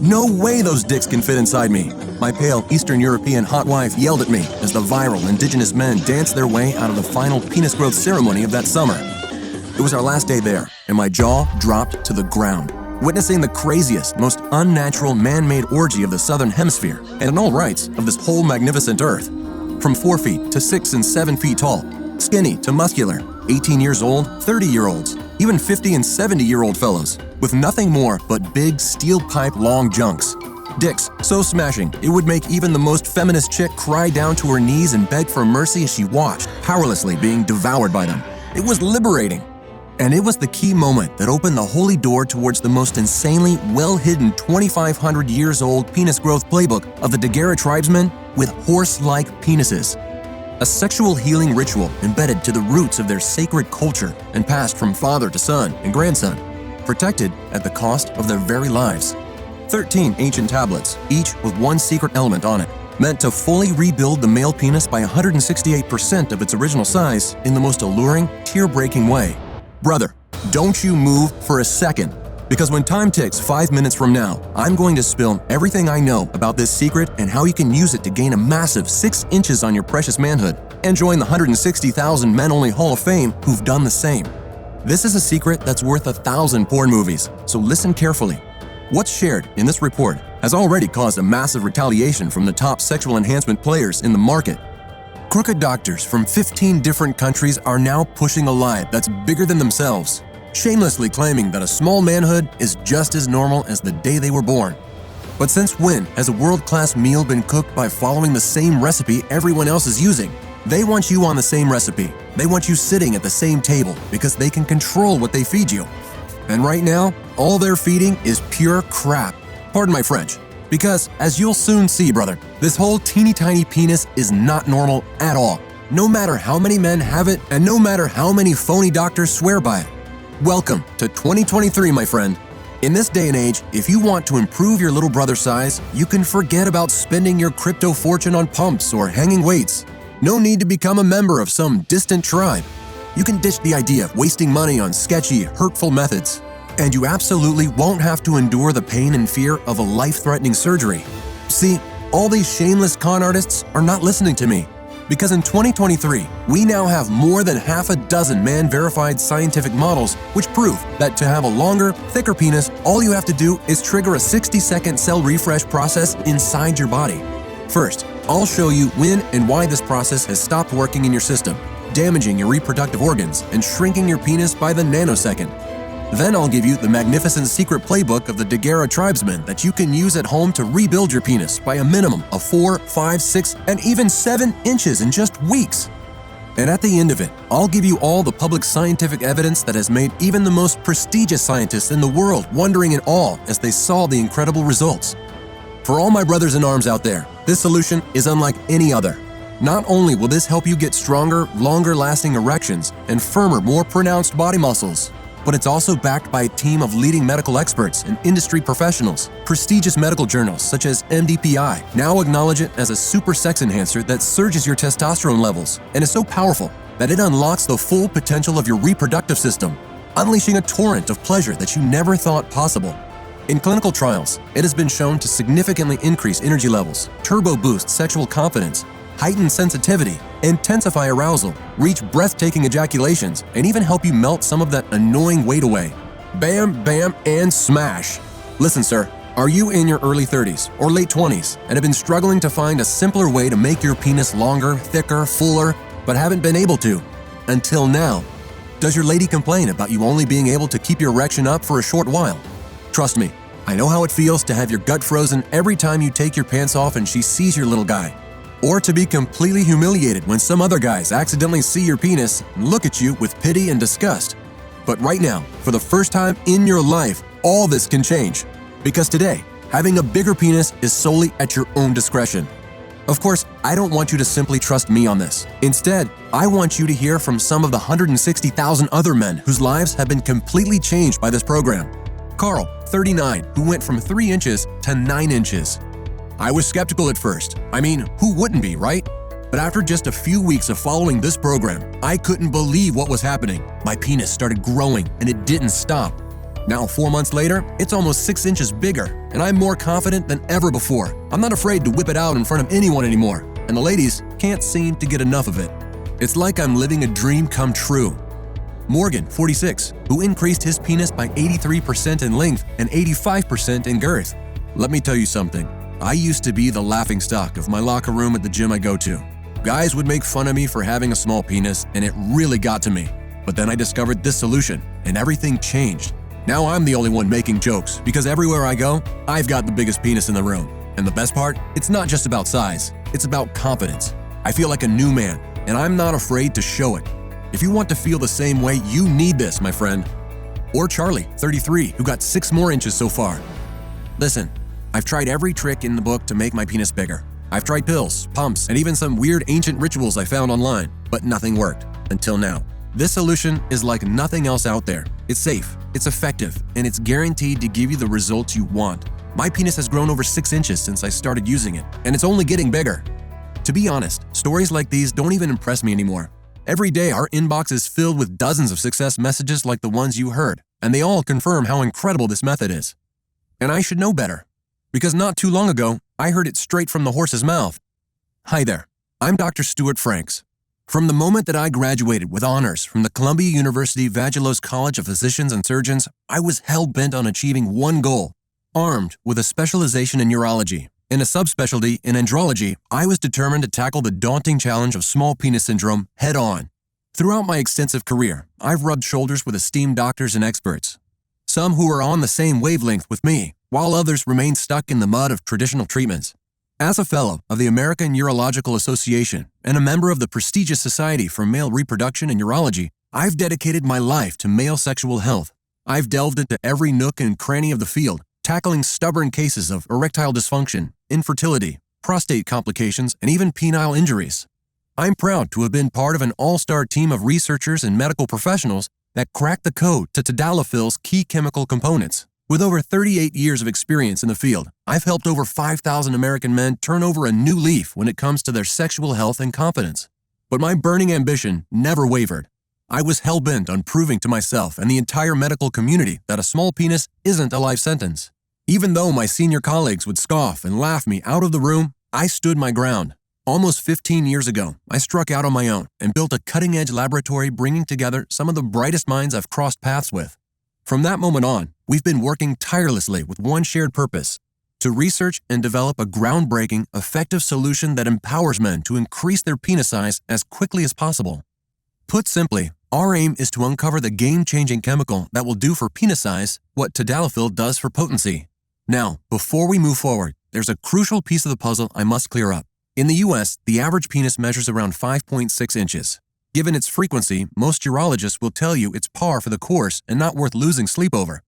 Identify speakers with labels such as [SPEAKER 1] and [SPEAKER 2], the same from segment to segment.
[SPEAKER 1] No way those dicks can fit inside me. My pale Eastern European hot wife yelled at me as the viral indigenous men danced their way out of the final penis growth ceremony of that summer. It was our last day there, and my jaw dropped to the ground, witnessing the craziest, most unnatural man-made orgy of the Southern Hemisphere, and in all rights, of this whole magnificent earth. From 4 feet to 6 and 7 feet tall, skinny to muscular, 18 years old, 30-year-olds, even 50 and 70-year-old fellows, with nothing more but big steel pipe long junks. Dicks so smashing, it would make even the most feminist chick cry down to her knees and beg for mercy as she watched, powerlessly being devoured by them. It was liberating. And it was the key moment that opened the holy door towards the most insanely well-hidden 2,500 years old penis growth playbook of the Daguerre tribesmen with horse-like penises. A sexual healing ritual embedded to the roots of their sacred culture and passed from father to son and grandson, protected at the cost of their very lives. 13 ancient tablets, each with one secret element on it, meant to fully rebuild the male penis by 168% of its original size in the most alluring, tear-breaking way. Brother, don't you move for a second, because when time ticks 5 minutes from now, I'm going to spill everything I know about this secret and how you can use it to gain a massive 6 inches on your precious manhood and join the 160,000 men-only Hall of Fame who've done the same. This is a secret that's worth 1,000 porn movies, so listen carefully. What's shared in this report has already caused a massive retaliation from the top sexual enhancement players in the market. Crooked doctors from 15 different countries are now pushing a lie that's bigger than themselves, shamelessly claiming that a small manhood is just as normal as the day they were born. But since when has a world-class meal been cooked by following the same recipe everyone else is using? They want you on the same recipe. They want you sitting at the same table because they can control what they feed you. And right now, all they're feeding is pure crap. Pardon my French. Because, as you'll soon see, brother, this whole teeny tiny penis is not normal at all. No matter how many men have it, and no matter how many phony doctors swear by it. Welcome to 2023, my friend. In this day and age, if you want to improve your little brother's size, you can forget about spending your crypto fortune on pumps or hanging weights. No need to become a member of some distant tribe. You can ditch the idea of wasting money on sketchy, hurtful methods. And you absolutely won't have to endure the pain and fear of a life-threatening surgery. See, all these shameless con artists are not listening to me. Because in 2023, we now have more than half a dozen man-verified scientific models which prove that to have a longer, thicker penis, all you have to do is trigger a 60-second cell refresh process inside your body. First, I'll show you when and why this process has stopped working in your system, damaging your reproductive organs and shrinking your penis by the nanosecond. Then I'll give you the magnificent secret playbook of the Daguerre tribesmen that you can use at home to rebuild your penis by a minimum of 4, 5, 6, and even 7 inches in just weeks. And at the end of it, I'll give you all the public scientific evidence that has made even the most prestigious scientists in the world wondering in awe as they saw the incredible results. For all my brothers in arms out there, this solution is unlike any other. Not only will this help you get stronger, longer-lasting erections and firmer, more pronounced body muscles, but it's also backed by a team of leading medical experts and industry professionals. Prestigious medical journals such as MDPI now acknowledge it as a super sex enhancer that surges your testosterone levels and is so powerful that it unlocks the full potential of your reproductive system, unleashing a torrent of pleasure that you never thought possible. In clinical trials, it has been shown to significantly increase energy levels, turbo boost sexual confidence, heighten sensitivity, intensify arousal, reach breathtaking ejaculations, and even help you melt some of that annoying weight away. Bam, bam, and smash! Listen, sir, are you in your early 30s or late 20s and have been struggling to find a simpler way to make your penis longer, thicker, fuller, but haven't been able to? Until now. Does your lady complain about you only being able to keep your erection up for a short while? Trust me, I know how it feels to have your gut frozen every time you take your pants off and she sees your little guy. Or to be completely humiliated when some other guys accidentally see your penis and look at you with pity and disgust. But right now, for the first time in your life, all this can change. Because today, having a bigger penis is solely at your own discretion. Of course, I don't want you to simply trust me on this. Instead, I want you to hear from some of the 160,000 other men whose lives have been completely changed by this program. Carl, 39, who went from 3 inches to 9 inches. I was skeptical at first. I mean, who wouldn't be, right? But after just a few weeks of following this program, I couldn't believe what was happening. My penis started growing and it didn't stop. Now, 4 months later, it's almost 6 inches bigger, and I'm more confident than ever before. I'm not afraid to whip it out in front of anyone anymore, and the ladies can't seem to get enough of it. It's like I'm living a dream come true. Morgan, 46, who increased his penis by 83% in length and 85% in girth. Let me tell you something. I used to be the laughingstock of my locker room at the gym I go to. Guys would make fun of me for having a small penis, and it really got to me. But then I discovered this solution, and everything changed. Now I'm the only one making jokes, because everywhere I go, I've got the biggest penis in the room. And the best part, it's not just about size, it's about confidence. I feel like a new man, and I'm not afraid to show it. If you want to feel the same way, you need this, my friend. Or Charlie, 33, who got 6 more inches so far. Listen, I've tried every trick in the book to make my penis bigger. I've tried pills, pumps, and even some weird ancient rituals I found online, but nothing worked, until now. This solution is like nothing else out there. It's safe, it's effective, and it's guaranteed to give you the results you want. My penis has grown over 6 inches since I started using it, and it's only getting bigger. To be honest, stories like these don't even impress me anymore. Every day, our inbox is filled with dozens of success messages like the ones you heard, and they all confirm how incredible this method is. And I should know better, because not too long ago, I heard it straight from the horse's mouth. Hi there, I'm Dr. Stuart Franks. From the moment that I graduated with honors from the Columbia University Vagelos College of Physicians and Surgeons, I was hell-bent on achieving one goal. Armed with a specialization in urology and a subspecialty in andrology, I was determined to tackle the daunting challenge of small penis syndrome head-on. Throughout my extensive career, I've rubbed shoulders with esteemed doctors and experts, some who are on the same wavelength with me, while others remain stuck in the mud of traditional treatments. As a fellow of the American Urological Association and a member of the prestigious Society for Male Reproduction and Urology, I've dedicated my life to male sexual health. I've delved into every nook and cranny of the field, tackling stubborn cases of erectile dysfunction, infertility, prostate complications, and even penile injuries. I'm proud to have been part of an all-star team of researchers and medical professionals that cracked the code to tadalafil's key chemical components. With over 38 years of experience in the field, I've helped over 5,000 American men turn over a new leaf when it comes to their sexual health and confidence. But my burning ambition never wavered. I was hell-bent on proving to myself and the entire medical community that a small penis isn't a life sentence. Even though my senior colleagues would scoff and laugh me out of the room, I stood my ground. Almost 15 years ago, I struck out on my own and built a cutting-edge laboratory bringing together some of the brightest minds I've crossed paths with. From that moment on, we've been working tirelessly with one shared purpose: to research and develop a groundbreaking, effective solution that empowers men to increase their penis size as quickly as possible. Put simply, our aim is to uncover the game-changing chemical that will do for penis size what tadalafil does for potency. Now, before we move forward, there's a crucial piece of the puzzle I must clear up. In the US, the average penis measures around 5.6 inches. Given its frequency, most urologists will tell you it's par for the course and not worth losing sleep over.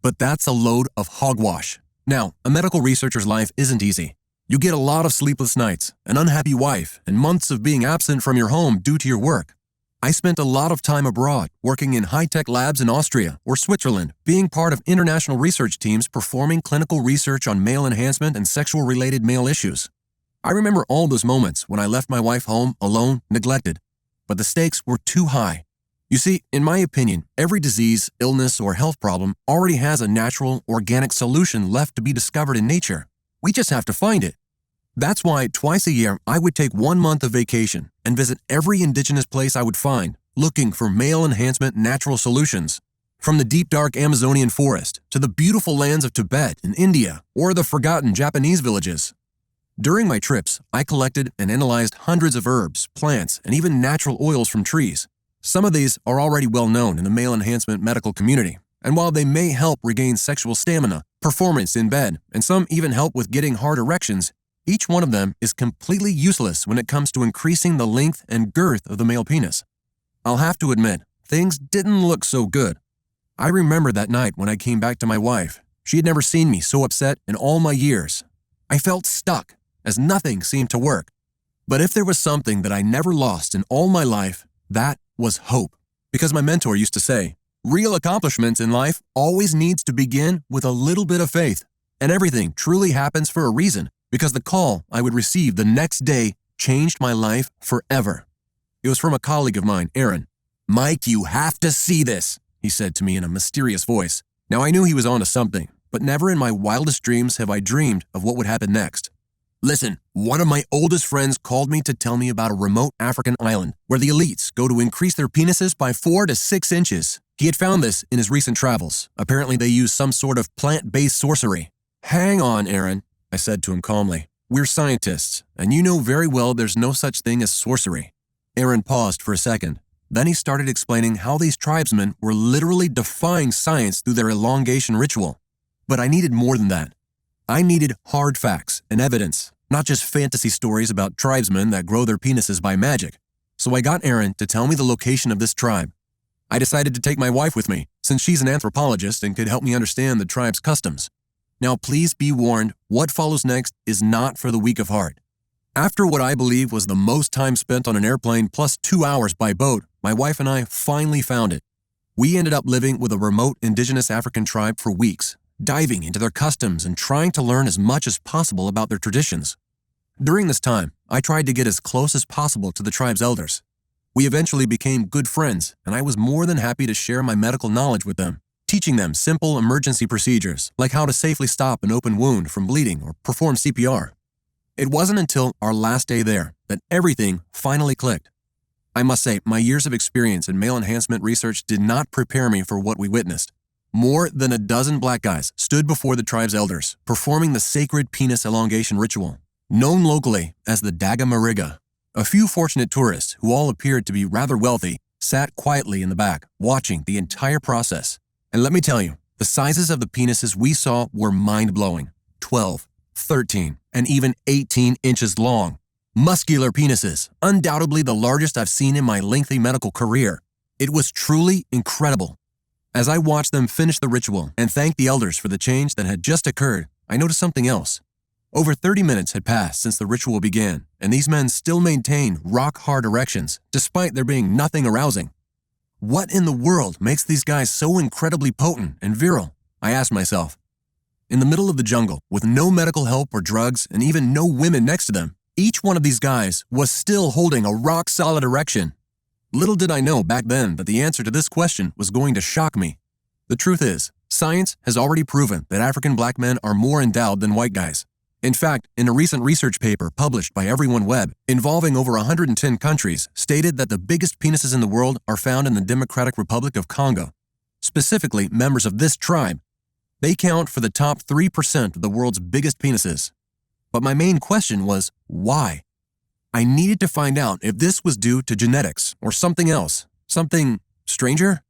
[SPEAKER 1] But that's a load of hogwash. Now, a medical researcher's life isn't easy. You get a lot of sleepless nights, an unhappy wife, and months of being absent from your home due to your work. I spent a lot of time abroad, working in high-tech labs in Austria or Switzerland, being part of international research teams performing clinical research on male enhancement and sexual-related male issues. I remember all those moments when I left my wife home alone, neglected. But the stakes were too high. You see, in my opinion, every disease, illness, or health problem already has a natural, organic solution left to be discovered in nature. We just have to find it. That's why twice a year I would take 1 month of vacation and visit every indigenous place I would find, looking for male enhancement natural solutions. From the deep dark Amazonian forest to the beautiful lands of Tibet and India or the forgotten Japanese villages. During my trips, I collected and analyzed hundreds of herbs, plants, and even natural oils from trees. Some of these are already well known in the male enhancement medical community, and while they may help regain sexual stamina, performance in bed, and some even help with getting hard erections, each one of them is completely useless when it comes to increasing the length and girth of the male penis. I'll have to admit, things didn't look so good. I remember that night when I came back to my wife. She had never seen me so upset in all my years. I felt stuck, as nothing seemed to work. But if there was something that I never lost in all my life, that was hope. Because my mentor used to say, real accomplishments in life always needs to begin with a little bit of faith. And everything truly happens for a reason, because the call I would receive the next day changed my life forever. It was from a colleague of mine, Aaron. "Mike, you have to see this," he said to me in a mysterious voice. Now I knew he was onto something, but never in my wildest dreams have I dreamed of what would happen next. Listen, one of my oldest friends called me to tell me about a remote African island where the elites go to increase their penises by 4 to 6 inches. He had found this in his recent travels. Apparently they use some sort of plant-based sorcery. Hang on, Aaron, I said to him calmly. We're scientists, and you know very well there's no such thing as sorcery. Aaron paused for a second. Then he started explaining how these tribesmen were literally defying science through their elongation ritual. But I needed more than that. I needed hard facts and evidence, not just fantasy stories about tribesmen that grow their penises by magic. So I got Aaron to tell me the location of this tribe. I decided to take my wife with me, since she's an anthropologist and could help me understand the tribe's customs. Now please be warned, what follows next is not for the weak of heart. After what I believe was the most time spent on an airplane plus 2 hours by boat, my wife and I finally found it. We ended up living with a remote indigenous African tribe for weeks, diving into their customs and trying to learn as much as possible about their traditions. During this time, I tried to get as close as possible to the tribe's elders. We eventually became good friends, and I was more than happy to share my medical knowledge with them, teaching them simple emergency procedures like how to safely stop an open wound from bleeding or perform CPR. It wasn't until our last day there that everything finally clicked. I must say, my years of experience in male enhancement research did not prepare me for what we witnessed. More than a dozen black guys stood before the tribe's elders, performing the sacred penis elongation ritual, known locally as the Dagamariga. A few fortunate tourists, who all appeared to be rather wealthy, sat quietly in the back, watching the entire process. And let me tell you, the sizes of the penises we saw were mind-blowing. 12, 13, and even 18 inches long. Muscular penises, undoubtedly the largest I've seen in my lengthy medical career. It was truly incredible. As I watched them finish the ritual and thanked the elders for the change that had just occurred, I noticed something else. Over 30 minutes had passed since the ritual began, and these men still maintained rock-hard erections, despite there being nothing arousing. What in the world makes these guys so incredibly potent and virile? I asked myself. In the middle of the jungle, with no medical help or drugs and even no women next to them, each one of these guys was still holding a rock-solid erection. Little did I know back then that the answer to this question was going to shock me. The truth is, science has already proven that African black men are more endowed than white guys. In fact, in a recent research paper published by Everyone Web, involving over 110 countries, stated that the biggest penises in the world are found in the Democratic Republic of Congo. Specifically, members of this tribe. They count for the top 3% of the world's biggest penises. But my main question was, why? I needed to find out if this was due to genetics or something else, something stranger.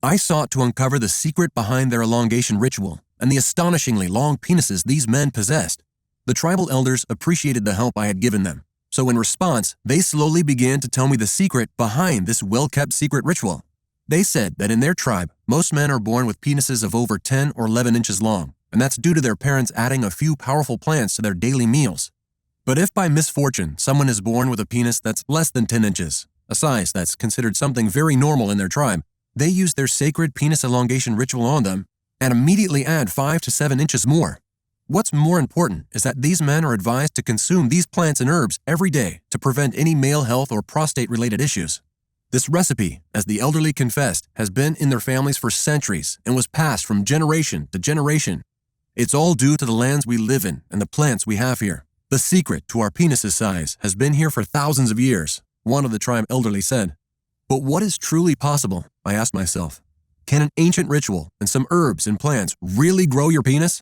[SPEAKER 1] I sought to uncover the secret behind their elongation ritual and the astonishingly long penises these men possessed. The tribal elders appreciated the help I had given them, so in response, they slowly began to tell me the secret behind this well-kept secret ritual. They said that in their tribe, most men are born with penises of over 10 or 11 inches long, and that's due to their parents adding a few powerful plants to their daily meals. But if by misfortune someone is born with a penis that's less than 10 inches, a size that's considered something very normal in their tribe, they use their sacred penis elongation ritual on them and immediately add 5 to 7 inches more. What's more important is that these men are advised to consume these plants and herbs every day to prevent any male health or prostate-related issues. This recipe, as the elderly confessed, has been in their families for centuries and was passed from generation to generation. It's all due to the lands we live in and the plants we have here. The secret to our penis's size has been here for thousands of years, one of the tribe elderly said. But what is truly possible? I asked myself. Can an ancient ritual and some herbs and plants really grow your penis?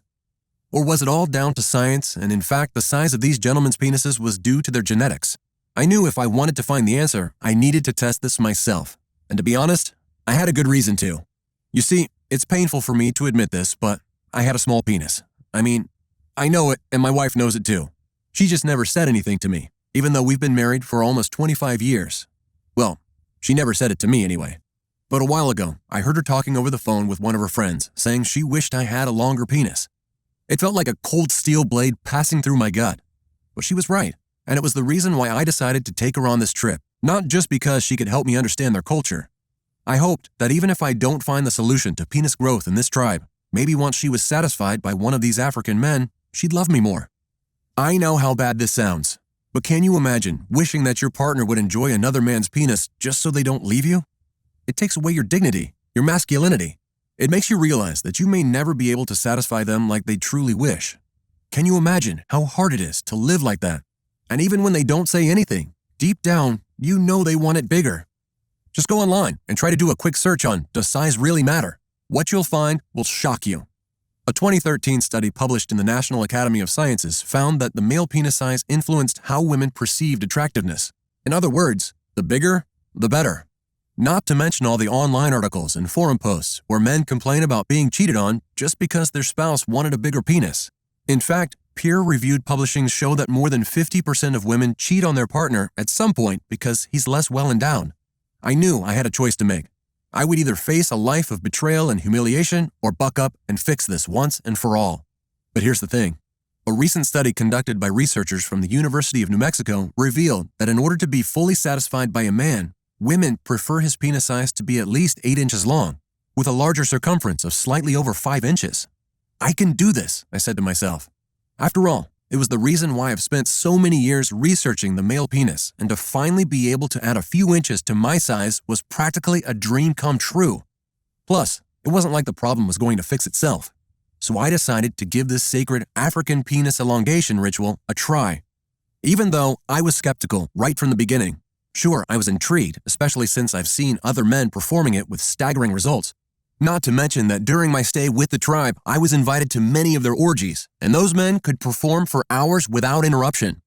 [SPEAKER 1] Or was it all down to science, and in fact the size of these gentlemen's penises was due to their genetics? I knew if I wanted to find the answer, I needed to test this myself. And to be honest, I had a good reason to. You see, it's painful for me to admit this, but I had a small penis. I mean, I know it, and my wife knows it too. She just never said anything to me, even though we've been married for almost 25 years. Well, she never said it to me anyway. But a while ago, I heard her talking over the phone with one of her friends, saying she wished I had a longer penis. It felt like a cold steel blade passing through my gut. But she was right, and it was the reason why I decided to take her on this trip, not just because she could help me understand their culture. I hoped that even if I don't find the solution to penis growth in this tribe, maybe once she was satisfied by one of these African men, she'd love me more. I know how bad this sounds, but can you imagine wishing that your partner would enjoy another man's penis just so they don't leave you? It takes away your dignity, your masculinity. It makes you realize that you may never be able to satisfy them like they truly wish. Can you imagine how hard it is to live like that? And even when they don't say anything, deep down, you know they want it bigger. Just go online and try to do a quick search on, does size really matter? What you'll find will shock you. A 2013 study published in the National Academy of Sciences found that the male penis size influenced how women perceived attractiveness. In other words, the bigger, the better. Not to mention all the online articles and forum posts where men complain about being cheated on just because their spouse wanted a bigger penis. In fact, peer-reviewed publishings show that more than 50% of women cheat on their partner at some point because he's less well-endowed. I knew I had a choice to make. I would either face a life of betrayal and humiliation or buck up and fix this once and for all. But here's the thing. A recent study conducted by researchers from the University of New Mexico revealed that in order to be fully satisfied by a man, women prefer his penis size to be at least 8 inches long, with a larger circumference of slightly over 5 inches. I can do this, I said to myself. After all, it was the reason why I've spent so many years researching the male penis, and to finally be able to add a few inches to my size was practically a dream come true. Plus, it wasn't like the problem was going to fix itself. So I decided to give this sacred African penis elongation ritual a try. Even though I was skeptical right from the beginning, sure, I was intrigued, especially since I've seen other men performing it with staggering results. Not to mention that during my stay with the tribe, I was invited to many of their orgies, and those men could perform for hours without interruption.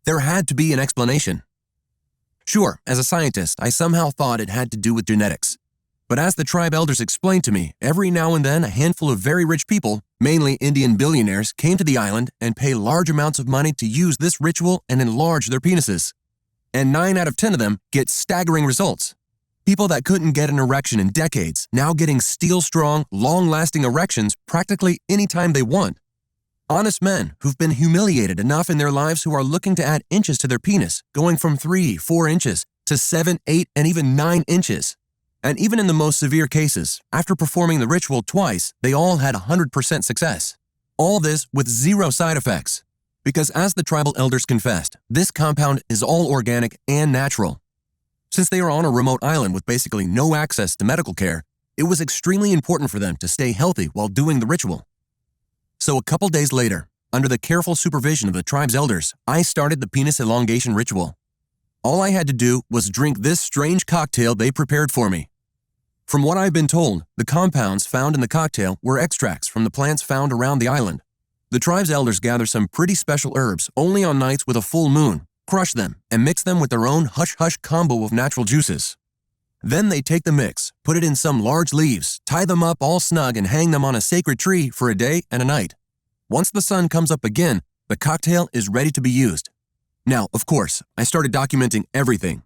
[SPEAKER 1] There had to be an explanation. Sure, as a scientist, I somehow thought it had to do with genetics. But as the tribe elders explained to me, every now and then a handful of very rich people, mainly Indian billionaires, came to the island and pay large amounts of money to use this ritual and enlarge their penises. And 9 out of 10 of them get staggering results. People that couldn't get an erection in decades, now getting steel-strong, long-lasting erections practically anytime they want. Honest men who've been humiliated enough in their lives who are looking to add inches to their penis, going from 3, 4 inches to 7, 8, and even 9 inches. And even in the most severe cases, after performing the ritual twice, they all had 100% success. All this with 0 side effects. Because as the tribal elders confessed, this compound is all organic and natural. Since they are on a remote island with basically no access to medical care, it was extremely important for them to stay healthy while doing the ritual. So a couple days later, under the careful supervision of the tribe's elders, I started the penis elongation ritual. All I had to do was drink this strange cocktail they prepared for me. From what I've been told, the compounds found in the cocktail were extracts from the plants found around the island. The tribe's elders gather some pretty special herbs only on nights with a full moon, crush them, and mix them with their own hush-hush combo of natural juices. Then they take the mix, put it in some large leaves, tie them up all snug, and hang them on a sacred tree for a day and a night. Once the sun comes up again, the cocktail is ready to be used. Now, of course, I started documenting everything.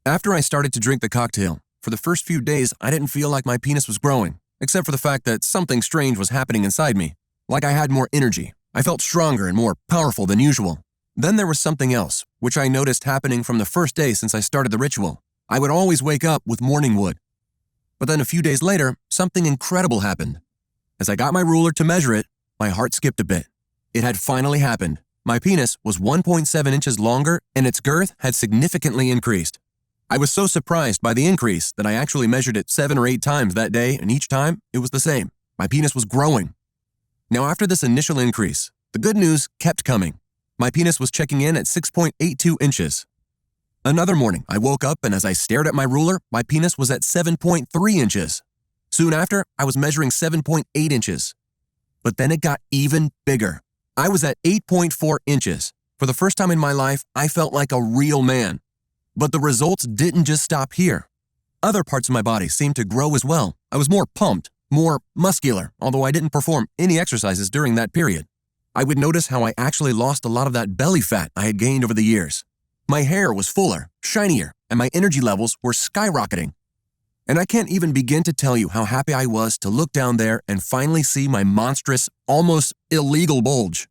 [SPEAKER 1] After I started to drink the cocktail, for the first few days, I didn't feel like my penis was growing, except for the fact that something strange was happening inside me. Like I had more energy. I felt stronger and more powerful than usual. Then there was something else, which I noticed happening from the first day since I started the ritual. I would always wake up with morning wood. But then a few days later, something incredible happened. As I got my ruler to measure it, my heart skipped a bit. It had finally happened. My penis was 1.7 inches longer and its girth had significantly increased. I was so surprised by the increase that I actually measured it 7 or 8 times that day, and each time it was the same. My penis was growing. Now after this initial increase, the good news kept coming. My penis was checking in at 6.82 inches. Another morning, I woke up and as I stared at my ruler, my penis was at 7.3 inches. Soon after, I was measuring 7.8 inches. But then it got even bigger. I was at 8.4 inches. For the first time in my life, I felt like a real man. But the results didn't just stop here. Other parts of my body seemed to grow as well. I was more pumped, more muscular, although I didn't perform any exercises during that period. I would notice how I actually lost a lot of that belly fat I had gained over the years. My hair was fuller, shinier, and my energy levels were skyrocketing. And I can't even begin to tell you how happy I was to look down there and finally see my monstrous, almost illegal bulge.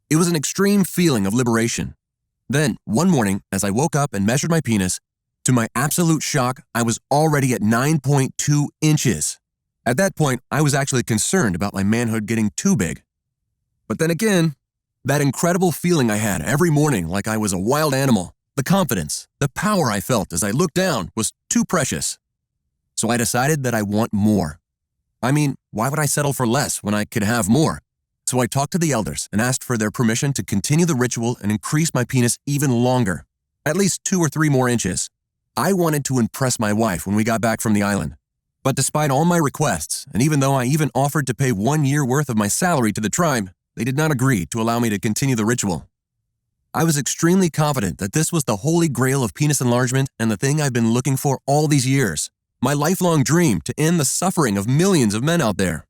[SPEAKER 1] It was an extreme feeling of liberation. Then, one morning, as I woke up and measured my penis, to my absolute shock, I was already at 9.2 inches. At that point, I was actually concerned about my manhood getting too big. But then again, that incredible feeling I had every morning like I was a wild animal, the confidence, the power I felt as I looked down was too precious. So I decided that I want more. I mean, why would I settle for less when I could have more? So I talked to the elders and asked for their permission to continue the ritual and increase my penis even longer, at least 2 or 3 more inches. I wanted to impress my wife when we got back from the island. But despite all my requests, and even though I even offered to pay 1 year worth of my salary to the tribe, they did not agree to allow me to continue the ritual. I was extremely confident that this was the holy grail of penis enlargement and the thing I've been looking for all these years, my lifelong dream to end the suffering of millions of men out there.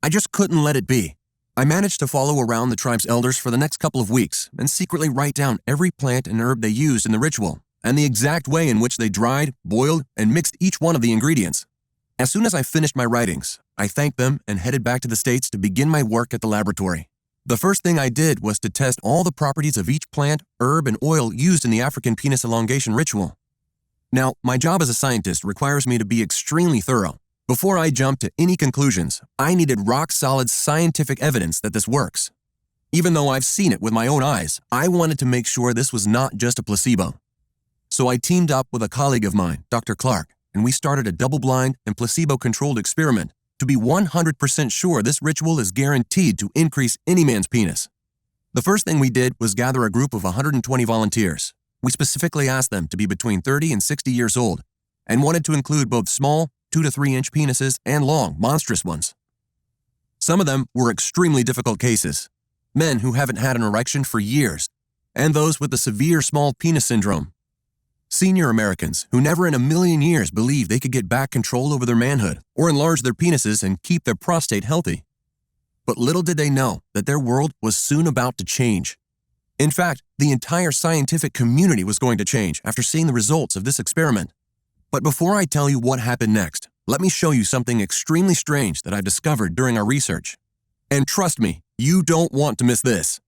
[SPEAKER 1] I just couldn't let it be. I managed to follow around the tribe's elders for the next couple of weeks and secretly write down every plant and herb they used in the ritual and the exact way in which they dried, boiled, and mixed each one of the ingredients. As soon as I finished my writings, I thanked them and headed back to the States to begin my work at the laboratory. The first thing I did was to test all the properties of each plant, herb, and oil used in the African penis elongation ritual. Now, my job as a scientist requires me to be extremely thorough. Before I jumped to any conclusions, I needed rock-solid scientific evidence that this works. Even though I've seen it with my own eyes, I wanted to make sure this was not just a placebo. So I teamed up with a colleague of mine, Dr. Clark, and we started a double-blind and placebo-controlled experiment to be 100% sure this ritual is guaranteed to increase any man's penis. The first thing we did was gather a group of 120 volunteers. We specifically asked them to be between 30 and 60 years old and wanted to include both small, 2 to 3 inch penises and long, monstrous ones. Some of them were extremely difficult cases, men who haven't had an erection for years, and those with the severe small penis syndrome. Senior Americans who never in a million years believed they could get back control over their manhood or enlarge their penises and keep their prostate healthy. But little did they know that their world was soon about to change. In fact, the entire scientific community was going to change after seeing the results of this experiment. But before I tell you what happened next, let me show you something extremely strange that I've discovered during our research. And trust me, you don't want to miss this.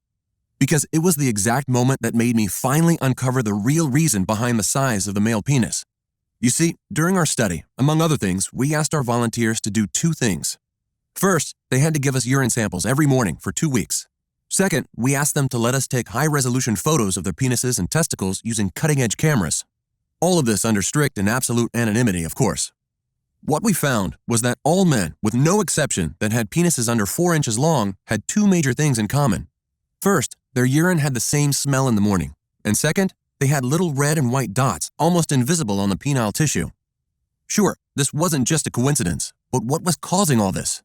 [SPEAKER 1] Because it was the exact moment that made me finally uncover the real reason behind the size of the male penis. You see, during our study, among other things, we asked our volunteers to do 2 things. First, they had to give us urine samples every morning for 2 weeks. Second, we asked them to let us take high-resolution photos of their penises and testicles using cutting-edge cameras. All of this under strict and absolute anonymity, of course. What we found was that all men, with no exception, that had penises under 4 inches long had 2 major things in common. First, their urine had the same smell in the morning. And second, they had little red and white dots, almost invisible on the penile tissue. Sure, this wasn't just a coincidence, but what was causing all this?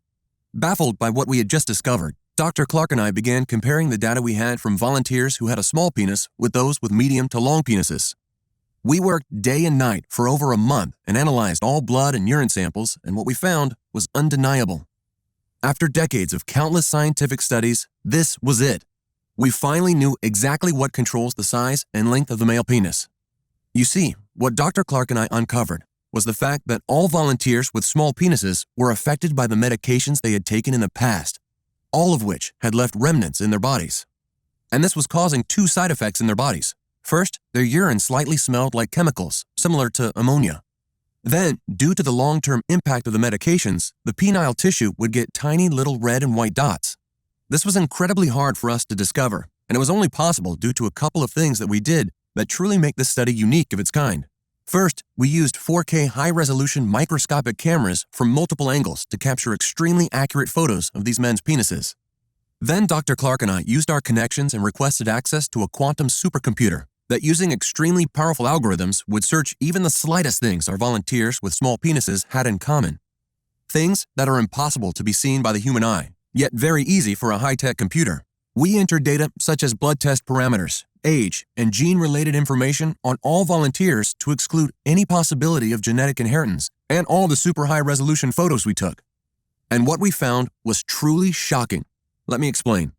[SPEAKER 1] Baffled by what we had just discovered, Dr. Clark and I began comparing the data we had from volunteers who had a small penis with those with medium to long penises. We worked day and night for over a month and analyzed all blood and urine samples, and what we found was undeniable. After decades of countless scientific studies, this was it. We finally knew exactly what controls the size and length of the male penis. You see, what Dr. Clark and I uncovered was the fact that all volunteers with small penises were affected by the medications they had taken in the past, all of which had left remnants in their bodies. And this was causing 2 side effects in their bodies. First, their urine slightly smelled like chemicals, similar to ammonia. Then, due to the long-term impact of the medications, the penile tissue would get tiny little red and white dots. This was incredibly hard for us to discover, and it was only possible due to a couple of things that we did that truly make this study unique of its kind. First, we used 4K high-resolution microscopic cameras from multiple angles to capture extremely accurate photos of these men's penises. Then Dr. Clark and I used our connections and requested access to a quantum supercomputer that, using extremely powerful algorithms, would search even the slightest things our volunteers with small penises had in common. Things that are impossible to be seen by the human eye, yet very easy for a high-tech computer. We entered data such as blood test parameters, age, and gene-related information on all volunteers to exclude any possibility of genetic inheritance and all the super high-resolution photos we took. And what we found was truly shocking. Let me explain.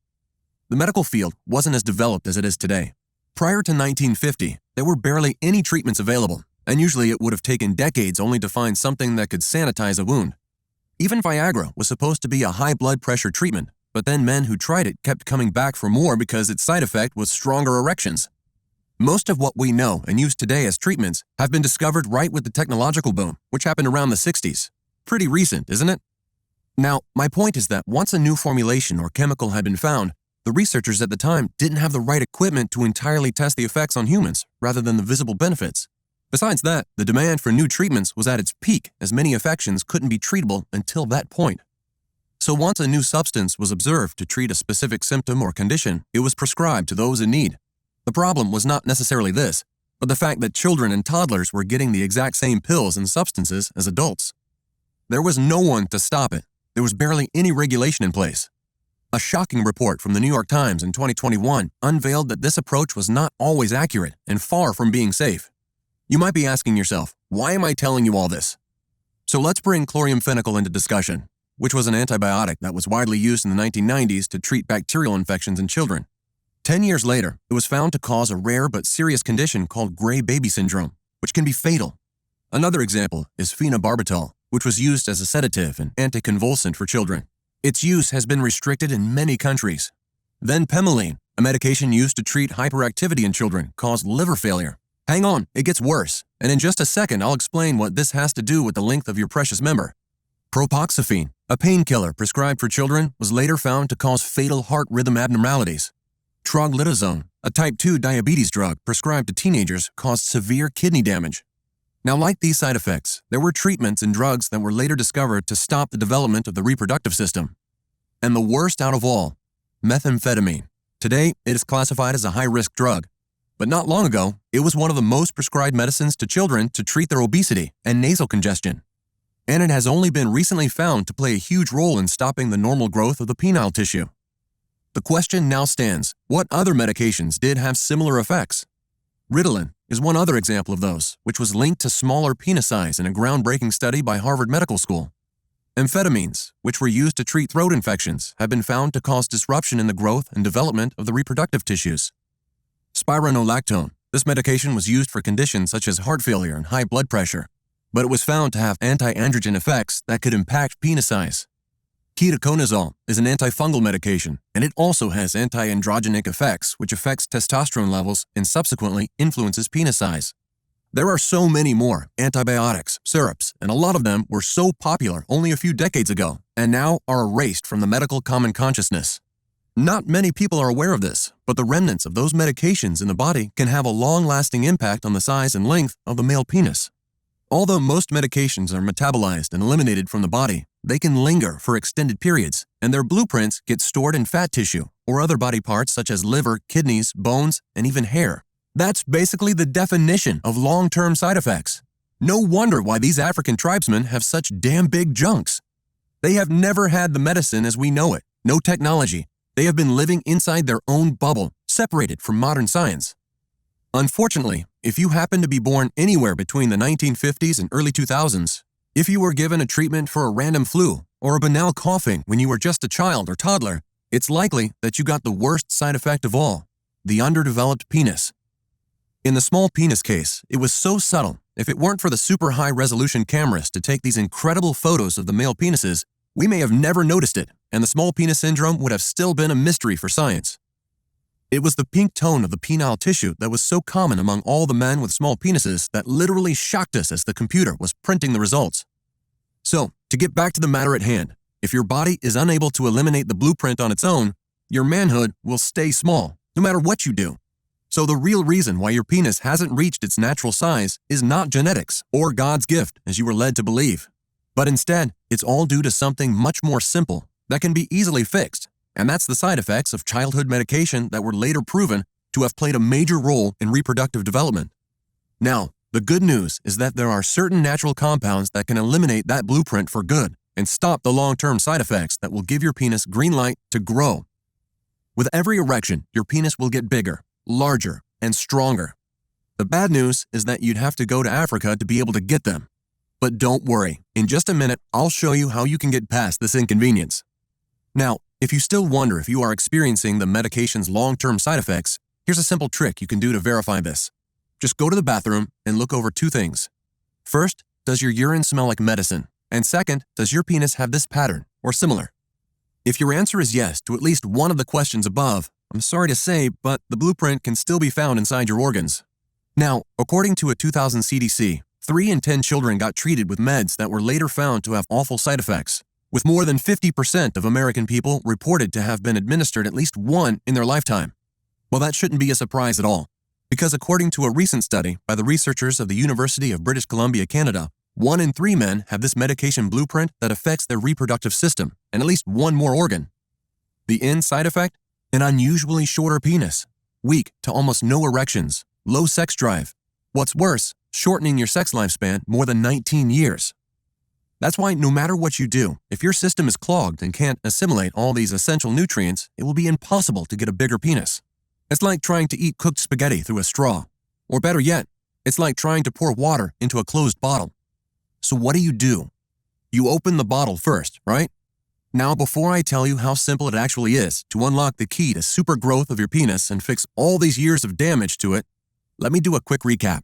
[SPEAKER 1] The medical field wasn't as developed as it is today. Prior to 1950, there were barely any treatments available, and usually it would have taken decades only to find something that could sanitize a wound. Even Viagra was supposed to be a high blood pressure treatment, but then men who tried it kept coming back for more because its side effect was stronger erections. Most of what we know and use today as treatments have been discovered right with the technological boom, which happened around the 60s. Pretty recent, isn't it? Now, my point is that once a new formulation or chemical had been found, the researchers at the time didn't have the right equipment to entirely test the effects on humans rather than the visible benefits. Besides that, the demand for new treatments was at its peak as many infections couldn't be treatable until that point. So once a new substance was observed to treat a specific symptom or condition, it was prescribed to those in need. The problem was not necessarily this, but the fact that children and toddlers were getting the exact same pills and substances as adults. There was no one to stop it. There was barely any regulation in place. A shocking report from the New York Times in 2021 unveiled that this approach was not always accurate and far from being safe. You might be asking yourself, why am I telling you all this? So let's bring chloramphenicol into discussion, which was an antibiotic that was widely used in the 1990s to treat bacterial infections in children. 10 years later, it was found to cause a rare but serious condition called gray baby syndrome, which can be fatal. Another example is phenobarbital, which was used as a sedative and anticonvulsant for children. Its use has been restricted in many countries. Then Pemaline, a medication used to treat hyperactivity in children, caused liver failure. Hang on, it gets worse, and in just a second I'll explain what this has to do with the length of your precious member. Propoxyphene, a painkiller prescribed for children, was later found to cause fatal heart rhythm abnormalities. Troglitazone, a type 2 diabetes drug prescribed to teenagers, caused severe kidney damage. Now, like these side effects, there were treatments and drugs that were later discovered to stop the development of the reproductive system. And the worst out of all, methamphetamine. Today, it is classified as a high-risk drug. But not long ago, it was one of the most prescribed medicines to children to treat their obesity and nasal congestion. And it has only been recently found to play a huge role in stopping the normal growth of the penile tissue. The question now stands, what other medications did have similar effects? Ritalin is one other example of those, which was linked to smaller penis size in a groundbreaking study by Harvard Medical School. Amphetamines, which were used to treat throat infections, have been found to cause disruption in the growth and development of the reproductive tissues. Spironolactone, this medication was used for conditions such as heart failure and high blood pressure, but it was found to have anti-androgen effects that could impact penis size. Ketoconazole is an antifungal medication, and it also has anti-androgenic effects, which affects testosterone levels and subsequently influences penis size. There are so many more antibiotics, syrups, and a lot of them were so popular only a few decades ago, and now are erased from the medical common consciousness. Not many people are aware of this, but the remnants of those medications in the body can have a long-lasting impact on the size and length of the male penis. Although most medications are metabolized and eliminated from the body, they can linger for extended periods, and their blueprints get stored in fat tissue or other body parts such as liver, kidneys, bones, and even hair. That's basically the definition of long-term side effects. No wonder why these African tribesmen have such damn big junks. They have never had the medicine as we know it, no technology. They have been living inside their own bubble, separated from modern science. Unfortunately, if you happen to be born anywhere between the 1950s and early 2000s, if you were given a treatment for a random flu or a banal coughing when you were just a child or toddler, it's likely that you got the worst side effect of all, the underdeveloped penis. In the small penis case, it was so subtle, if it weren't for the super high-resolution cameras to take these incredible photos of the male penises, we may have never noticed it, and the small penis syndrome would have still been a mystery for science. It was the pink tone of the penile tissue that was so common among all the men with small penises that literally shocked us as the computer was printing the results. So, to get back to the matter at hand, if your body is unable to eliminate the blueprint on its own, your manhood will stay small, no matter what you do. So the real reason why your penis hasn't reached its natural size is not genetics or God's gift, as you were led to believe. But instead, it's all due to something much more simple that can be easily fixed. And that's the side effects of childhood medication that were later proven to have played a major role in reproductive development. Now, the good news is that there are certain natural compounds that can eliminate that blueprint for good and stop the long-term side effects that will give your penis green light to grow. With every erection, your penis will get bigger, larger, and stronger. The bad news is that you'd have to go to Africa to be able to get them. But don't worry, in just a minute, I'll show you how you can get past this inconvenience. Now, if you still wonder if you are experiencing the medication's long-term side effects, here's a simple trick you can do to verify this. Just go to the bathroom and look over two things. First, does your urine smell like medicine? And second, does your penis have this pattern or similar? If your answer is yes to at least one of the questions above, I'm sorry to say, but the blueprint can still be found inside your organs. Now, according to a 2000 CDC, 3 in 10 children got treated with meds that were later found to have awful side effects, with more than 50% of American people reported to have been administered at least one in their lifetime. Well, that shouldn't be a surprise at all. Because according to a recent study by the researchers of the University of British Columbia, Canada, 1 in 3 men have this medication blueprint that affects their reproductive system and at least one more organ. The end side effect? An unusually shorter penis, weak to almost no erections, low sex drive. What's worse, shortening your sex lifespan more than 19 years. That's why no matter what you do, if your system is clogged and can't assimilate all these essential nutrients, it will be impossible to get a bigger penis. It's like trying to eat cooked spaghetti through a straw. Or better yet, it's like trying to pour water into a closed bottle. So what do? You open the bottle first, right? Now, before I tell you how simple it actually is to unlock the key to super growth of your penis and fix all these years of damage to it, let me do a quick recap.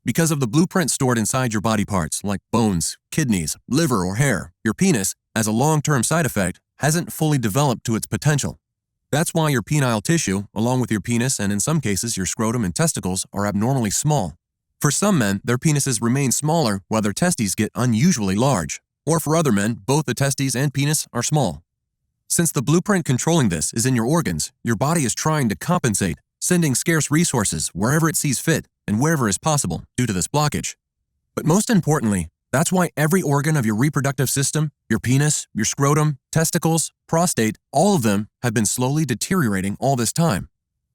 [SPEAKER 1] Because of the blueprint stored inside your body parts, like bones, kidneys, liver, or hair, your penis, as a long-term side effect, hasn't fully developed to its potential. That's why your penile tissue, along with your penis and in some cases your scrotum and testicles, are abnormally small. For some men, their penises remain smaller while their testes get unusually large. Or for other men, both the testes and penis are small. Since the blueprint controlling this is in your organs, your body is trying to compensate, sending scarce resources wherever it sees fit and wherever is possible due to this blockage. But most importantly, that's why every organ of your reproductive system, your penis, your scrotum, testicles, prostate, all of them have been slowly deteriorating all this time.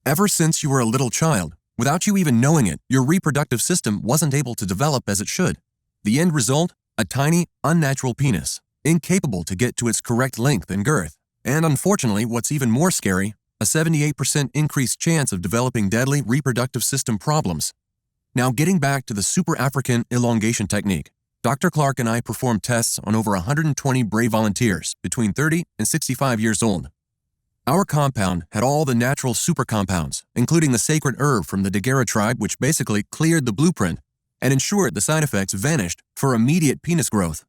[SPEAKER 1] Ever since you were a little child, without you even knowing it, your reproductive system wasn't able to develop as it should. The end result? A tiny, unnatural penis, incapable to get to its correct length and girth. And unfortunately, what's even more scary, a 78% increased chance of developing deadly reproductive system problems. Now, getting back to the Super African elongation technique, Dr. Clark and I performed tests on over 120 brave volunteers between 30 and 65 years old. Our compound had all the natural super compounds, including the sacred herb from the Dagara tribe, which basically cleared the blueprint and ensured the side effects vanished for immediate penis growth.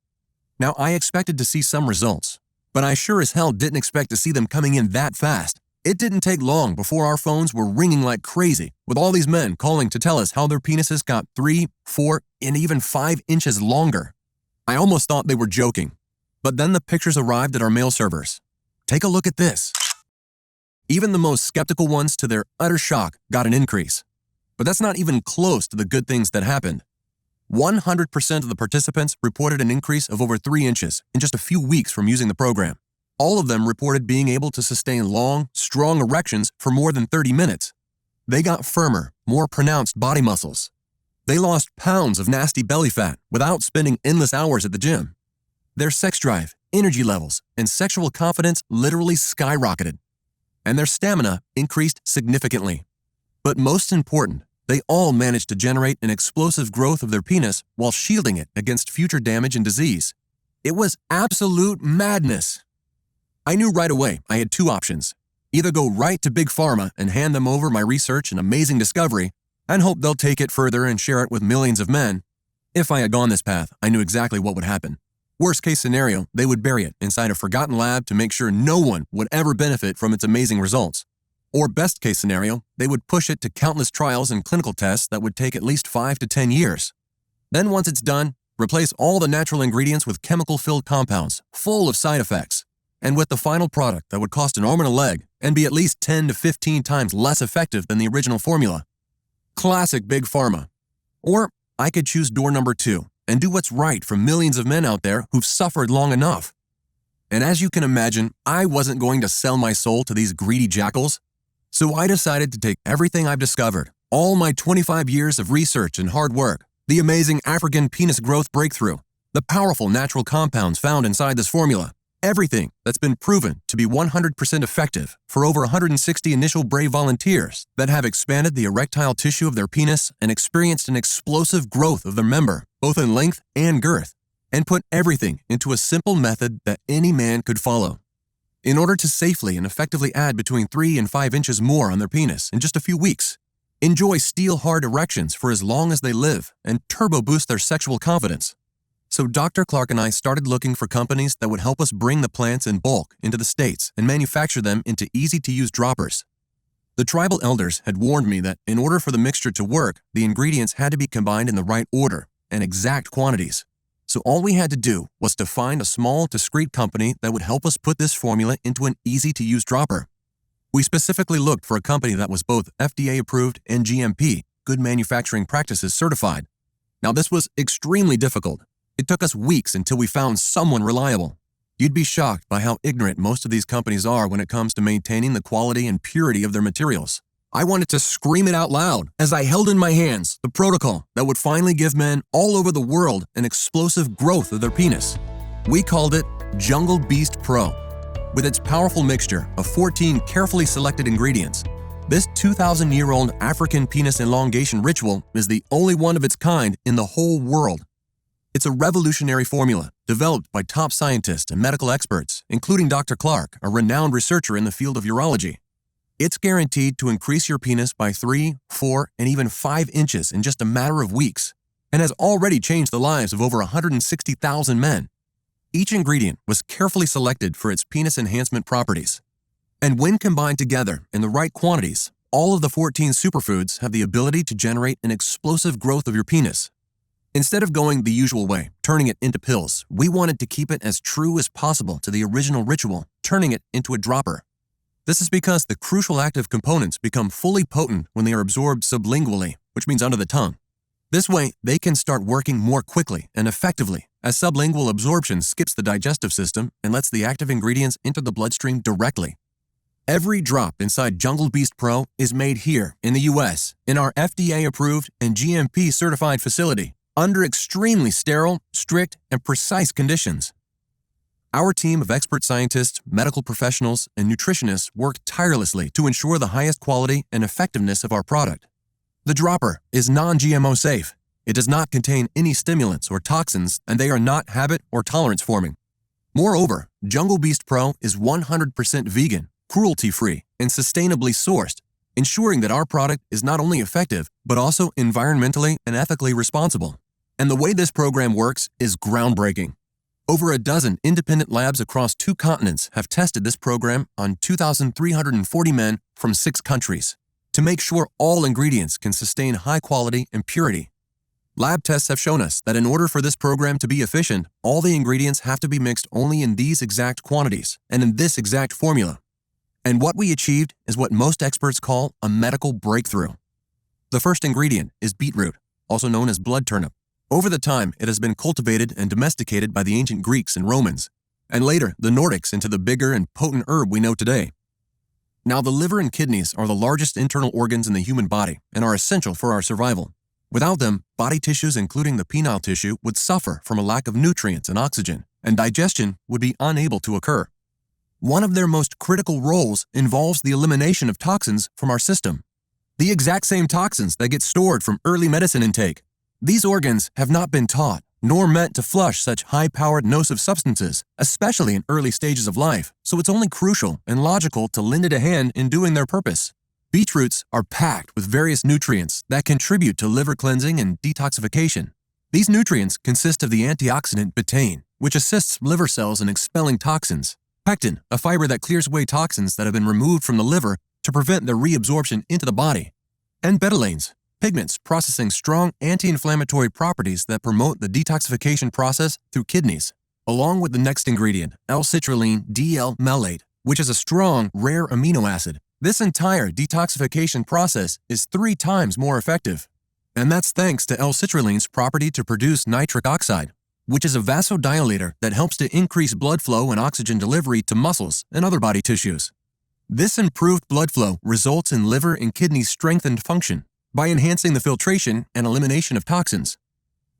[SPEAKER 1] Now, I expected to see some results, but I sure as hell didn't expect to see them coming in that fast. It didn't take long before our phones were ringing like crazy, with all these men calling to tell us how their penises got 3, 4, and even 5 inches longer. I almost thought they were joking. But then the pictures arrived at our mail servers. Take a look at this. Even the most skeptical ones, to their utter shock, got an increase. But that's not even close to the good things that happened. 100% of the participants reported an increase of over 3 inches in just a few weeks from using the program. All of them reported being able to sustain long, strong erections for more than 30 minutes. They got firmer, more pronounced body muscles. They lost pounds of nasty belly fat without spending endless hours at the gym. Their sex drive, energy levels, and sexual confidence literally skyrocketed. And their stamina increased significantly. But most important, they all managed to generate an explosive growth of their penis while shielding it against future damage and disease. It was absolute madness. I knew right away I had 2 options. Either go right to Big Pharma and hand them over my research and amazing discovery, and hope they'll take it further and share it with millions of men. If I had gone this path, I knew exactly what would happen. Worst case scenario, they would bury it inside a forgotten lab to make sure no one would ever benefit from its amazing results. Or best case scenario, they would push it to countless trials and clinical tests that would take at least 5 to 10 years. Then once it's done, replace all the natural ingredients with chemical-filled compounds, full of side effects, and with the final product that would cost an arm and a leg and be at least 10 to 15 times less effective than the original formula. Classic Big Pharma. Or I could choose door number 2 and do what's right for millions of men out there who've suffered long enough. And as you can imagine, I wasn't going to sell my soul to these greedy jackals. So I decided to take everything I've discovered, all my 25 years of research and hard work, the amazing African penis growth breakthrough, the powerful natural compounds found inside this formula, everything that's been proven to be 100% effective for over 160 initial brave volunteers that have expanded the erectile tissue of their penis and experienced an explosive growth of their member, both in length and girth, and put everything into a simple method that any man could follow. In order to safely and effectively add between 3 and 5 inches more on their penis in just a few weeks, enjoy steel-hard erections for as long as they live, and turbo boost their sexual confidence. So Dr. Clark and I started looking for companies that would help us bring the plants in bulk into the States and manufacture them into easy-to-use droppers. The tribal elders had warned me that in order for the mixture to work, the ingredients had to be combined in the right order and exact quantities. So all we had to do was to find a small, discreet company that would help us put this formula into an easy-to-use dropper. We specifically looked for a company that was both FDA approved and GMP, Good Manufacturing Practices certified. Now, this was extremely difficult. It took us weeks until we found someone reliable. You'd be shocked by how ignorant most of these companies are when it comes to maintaining the quality and purity of their materials. I wanted to scream it out loud as I held in my hands the protocol that would finally give men all over the world an explosive growth of their penis. We called it Jungle Beast Pro. With its powerful mixture of 14 carefully selected ingredients, this 2,000-year-old African penis elongation ritual is the only one of its kind in the whole world. It's a revolutionary formula developed by top scientists and medical experts, including Dr. Clark, a renowned researcher in the field of urology. It's guaranteed to increase your penis by 3, 4, and even 5 inches in just a matter of weeks, and has already changed the lives of over 160,000 men. Each ingredient was carefully selected for its penis enhancement properties. And when combined together in the right quantities, all of the 14 superfoods have the ability to generate an explosive growth of your penis. Instead of going the usual way, turning it into pills, we wanted to keep it as true as possible to the original ritual, turning it into a dropper. This is because the crucial active components become fully potent when they are absorbed sublingually, which means under the tongue. This way, they can start working more quickly and effectively, as sublingual absorption skips the digestive system and lets the active ingredients enter the bloodstream directly. Every drop inside Jungle Beast Pro is made here in the US, in our FDA-approved and GMP-certified facility, under extremely sterile, strict, and precise conditions. Our team of expert scientists, medical professionals, and nutritionists work tirelessly to ensure the highest quality and effectiveness of our product. The dropper is non-GMO safe. It does not contain any stimulants or toxins, and they are not habit or tolerance forming. Moreover, Jungle Beast Pro is 100% vegan, cruelty-free, and sustainably sourced, ensuring that our product is not only effective, but also environmentally and ethically responsible. And the way this program works is groundbreaking. Over a dozen independent labs across 2 continents have tested this program on 2,340 men from 6 countries to make sure all ingredients can sustain high quality and purity. Lab tests have shown us that in order for this program to be efficient, all the ingredients have to be mixed only in these exact quantities and in this exact formula. And what we achieved is what most experts call a medical breakthrough. The first ingredient is beetroot, also known as blood turnip. Over the time, it has been cultivated and domesticated by the ancient Greeks and Romans, and later the Nordics into the bigger and potent herb we know today. Now, the liver and kidneys are the largest internal organs in the human body and are essential for our survival. Without them, body tissues, including the penile tissue, would suffer from a lack of nutrients and oxygen, and digestion would be unable to occur. One of their most critical roles involves the elimination of toxins from our system. The exact same toxins that get stored from early medicine intake. These organs have not been taught, nor meant to flush such high-powered nocive substances, especially in early stages of life, so it's only crucial and logical to lend it a hand in doing their purpose. Beetroots are packed with various nutrients that contribute to liver cleansing and detoxification. These nutrients consist of the antioxidant betaine, which assists liver cells in expelling toxins, pectin, a fiber that clears away toxins that have been removed from the liver to prevent their reabsorption into the body, and betalains, pigments processing strong anti-inflammatory properties that promote the detoxification process through kidneys, along with the next ingredient, L-citrulline DL-malate, which is a strong, rare amino acid. This entire detoxification process is 3 times more effective. And that's thanks to L-citrulline's property to produce nitric oxide, which is a vasodilator that helps to increase blood flow and oxygen delivery to muscles and other body tissues. This improved blood flow results in liver and kidney strengthened function by enhancing the filtration and elimination of toxins.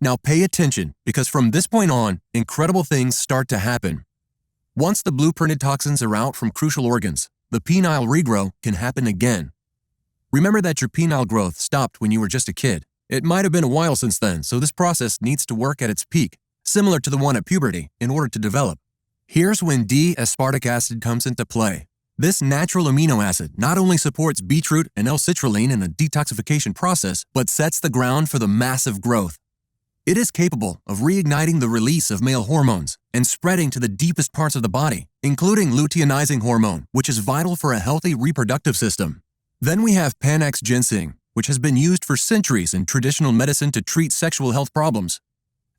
[SPEAKER 1] Now pay attention, because from this point on, incredible things start to happen. Once the blueprinted toxins are out from crucial organs, the penile regrow can happen again. Remember that your penile growth stopped when you were just a kid. It might have been a while since then, so this process needs to work at its peak, similar to the one at puberty, in order to develop. Here's when D-aspartic acid comes into play. This natural amino acid not only supports beetroot and L-citrulline in the detoxification process, but sets the ground for the massive growth. It is capable of reigniting the release of male hormones and spreading to the deepest parts of the body, including luteinizing hormone, which is vital for a healthy reproductive system. Then we have Panax ginseng, which has been used for centuries in traditional medicine to treat sexual health problems.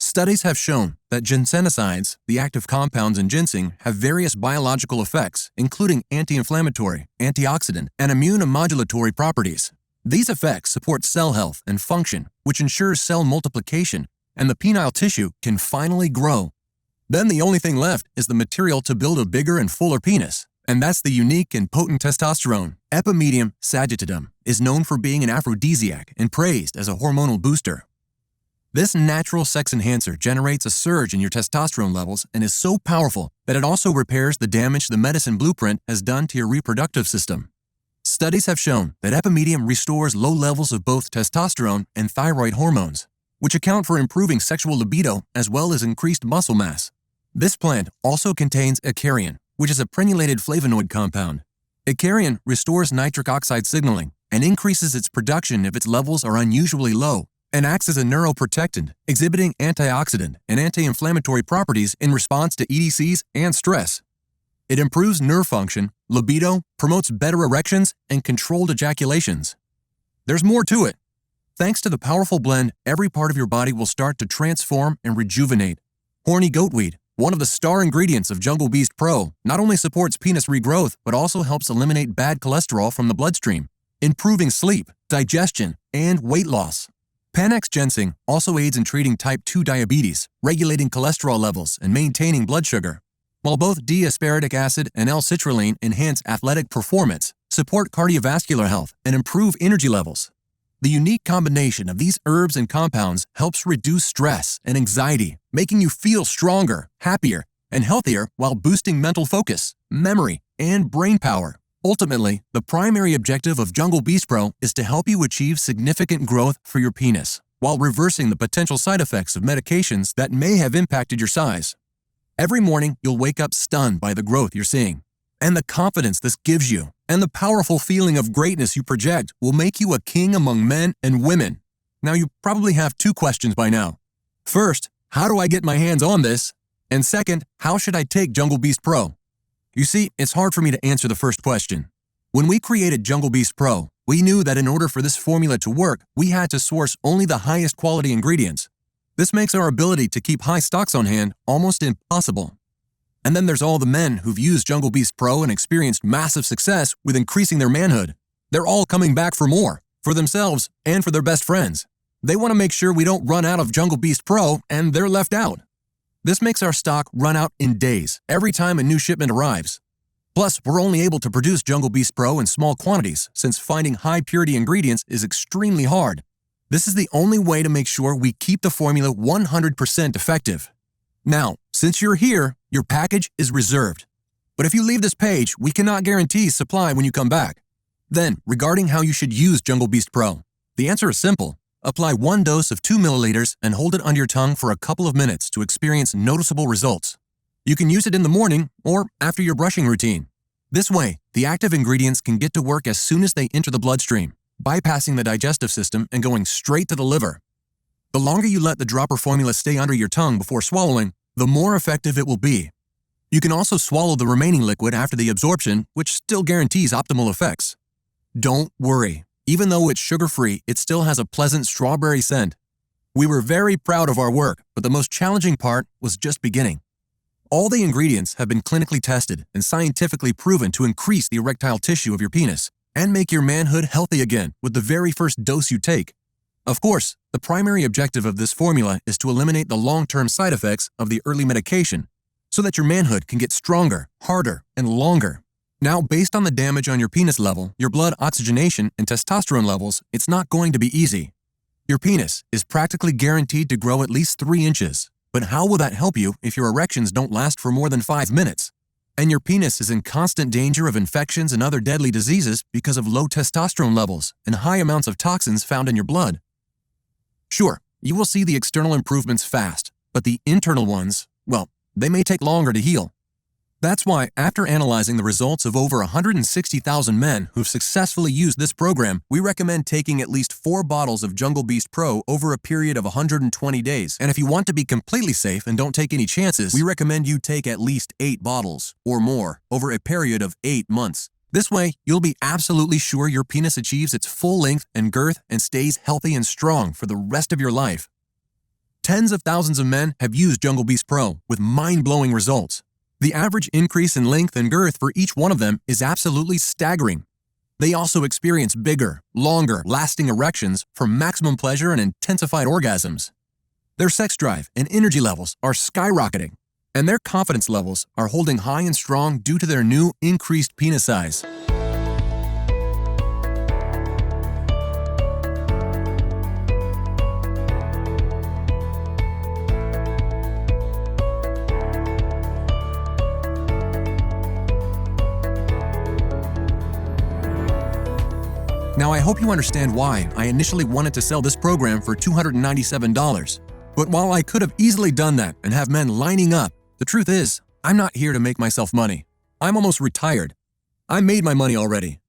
[SPEAKER 1] Studies have shown that ginsenosides, the active compounds in ginseng, have various biological effects, including anti-inflammatory, antioxidant, and immunomodulatory properties. These effects support cell health and function, which ensures cell multiplication, and the penile tissue can finally grow. Then the only thing left is the material to build a bigger and fuller penis, and that's the unique and potent testosterone. Epimedium sagittatum is known for being an aphrodisiac and praised as a hormonal booster. This natural sex enhancer generates a surge in your testosterone levels and is so powerful that it also repairs the damage the medicine blueprint has done to your reproductive system. Studies have shown that Epimedium restores low levels of both testosterone and thyroid hormones, which account for improving sexual libido as well as increased muscle mass. This plant also contains Icariin, which is a prenulated flavonoid compound. Icariin restores nitric oxide signaling and increases its production if its levels are unusually low, and acts as a neuroprotectant, exhibiting antioxidant and anti-inflammatory properties in response to EDCs and stress. It improves nerve function, libido, promotes better erections, and controlled ejaculations. There's more to it. Thanks to the powerful blend, every part of your body will start to transform and rejuvenate. Horny goatweed, one of the star ingredients of Jungle Beast Pro, not only supports penis regrowth, but also helps eliminate bad cholesterol from the bloodstream, improving sleep, digestion, and weight loss. Panax ginseng also aids in treating type 2 diabetes, regulating cholesterol levels, and maintaining blood sugar. While both D-aspartic acid and L-citrulline enhance athletic performance, support cardiovascular health, and improve energy levels. The unique combination of these herbs and compounds helps reduce stress and anxiety, making you feel stronger, happier, and healthier while boosting mental focus, memory, and brain power. Ultimately, the primary objective of Jungle Beast Pro is to help you achieve significant growth for your penis, while reversing the potential side effects of medications that may have impacted your size. Every morning, you'll wake up stunned by the growth you're seeing. And the confidence this gives you, and the powerful feeling of greatness you project will make you a king among men and women. Now, you probably have two questions by now. First, how do I get my hands on this? And second, how should I take Jungle Beast Pro? You see, it's hard for me to answer the first question. When we created Jungle Beast Pro, we knew that in order for this formula to work, we had to source only the highest quality ingredients. This makes our ability to keep high stocks on hand almost impossible. And then there's all the men who've used Jungle Beast Pro and experienced massive success with increasing their manhood. They're all coming back for more, for themselves and for their best friends. They want to make sure we don't run out of Jungle Beast Pro and they're left out. This makes our stock run out in days every time a new shipment arrives. Plus, we're only able to produce Jungle Beast Pro in small quantities since finding high-purity ingredients is extremely hard. This is the only way to make sure we keep the formula 100% effective. Now, since you're here, your package is reserved. But if you leave this page, we cannot guarantee supply when you come back. Then, regarding how you should use Jungle Beast Pro, the answer is simple. Apply 1 dose of 2 milliliters and hold it under your tongue for a couple of minutes to experience noticeable results. You can use it in the morning or after your brushing routine. This way, the active ingredients can get to work as soon as they enter the bloodstream, bypassing the digestive system and going straight to the liver. The longer you let the dropper formula stay under your tongue before swallowing, the more effective it will be. You can also swallow the remaining liquid after the absorption, which still guarantees optimal effects. Don't worry. Even though it's sugar-free, it still has a pleasant strawberry scent. We were very proud of our work, but the most challenging part was just beginning. All the ingredients have been clinically tested and scientifically proven to increase the erectile tissue of your penis and make your manhood healthy again with the very first dose you take. Of course, the primary objective of this formula is to eliminate the long-term side effects of the early medication so that your manhood can get stronger, harder, and longer. Now, based on the damage on your penis level, your blood oxygenation, and testosterone levels, it's not going to be easy. Your penis is practically guaranteed to grow at least 3 inches. But how will that help you if your erections don't last for more than 5 minutes? And your penis is in constant danger of infections and other deadly diseases because of low testosterone levels and high amounts of toxins found in your blood. Sure, you will see the external improvements fast, but the internal ones, well, they may take longer to heal. That's why, after analyzing the results of over 160,000 men who've successfully used this program, we recommend taking at least 4 bottles of Jungle Beast Pro over a period of 120 days. And if you want to be completely safe and don't take any chances, we recommend you take at least 8 bottles or more over a period of 8 months. This way, you'll be absolutely sure your penis achieves its full length and girth and stays healthy and strong for the rest of your life. Tens of thousands of men have used Jungle Beast Pro with mind-blowing results. The average increase in length and girth for each one of them is absolutely staggering. They also experience bigger, longer, lasting erections for maximum pleasure and intensified orgasms. Their sex drive and energy levels are skyrocketing, and their confidence levels are holding high and strong due to their new increased penis size. Now, I hope you understand why I initially wanted to sell this program for $297. But while I could have easily done that and have men lining up, the truth is, I'm not here to make myself money. I'm almost retired. I made my money already.